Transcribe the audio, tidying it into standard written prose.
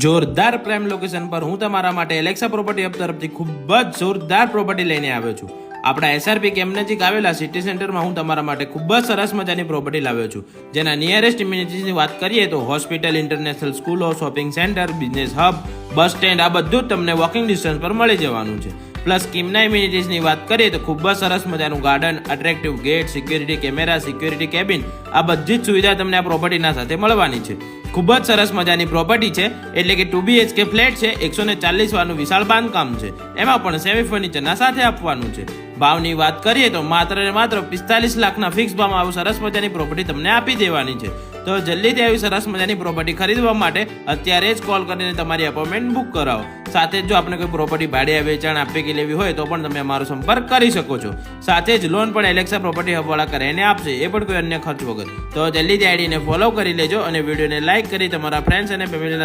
જોરદાર prime location પર હું તમારા માટે એલેક્સા પ્રોપર્ટી હબ તરફથી ખૂબ જ જોરદાર પ્રોપર્ટી લઈને આવ્યો છું. આપણા એસઆરપી કેમ્પ નજીક આવેલા સિટી સેન્ટરમાં હું તમારા માટે ખૂબ જ સરસ મજાની પ્રોપર્ટી લાવ્યો છું. જેના નિયરેસ્ટ ઇમ્યુનિટીઝની વાત કરીએ તો હોસ્પિટલ, ઇન્ટરનેશનલ સ્કૂલો, shopping centre, business hub, bus stand આ બધું જ તમને વોકિંગ ડિસ્ટન્સ પર મળી જવાનું છે. પ્લસ કિમના ઇમ્યુનિટીઝની વાત કરીએ તો ખૂબ જ સરસ મજાનું garden, attractive gate, security camera, security cabin આ બધી જ સુવિધા તમને આ પ્રોપર્ટીના સાથે મળવાની છે. ખૂબ જ સરસ મજાની પ્રોપર્ટી છે, એટલે કે 2 BHK ફ્લેટ છે, 140 વારનું વિશાળ બાંધકામ છે, એમાં પણ સેમી ફર્નિચરના સાથે આપવાનું છે. ભાવની વાત કરીએ તો માત્ર ને માત્ર 45 લાખના ફિક્સ ભાવમાં આવું સરસ મજાની પ્રોપર્ટી તમને આપી દેવાની છે. તો જલ્દીથી આવી સરસ મજાની પ્રોપર્ટી ખરીદવા માટે અત્યારે જ કોલ કરીને તમારી અપોઇન્ટમેન્ટ બુક કરાવો. સાથે જ જો આપણે કોઈ પ્રોપર્ટી ભાડે વેચાણ આપી કે લેવી હોય તો પણ તમે અમારો સંપર્ક કરી શકો છો. સાથે જ લોન પણ એલેક્સા પ્રોપર્ટી હબવાળા કરીને આપશે, એ પણ કોઈ અન્ય ખર્ચ વગર. તો જલ્દીથી આઈડીને ફોલો કરી લેજો અને વિડીયોને લાઈક કરી તમારા ફ્રેન્ડ્સ અને ફેમિલીના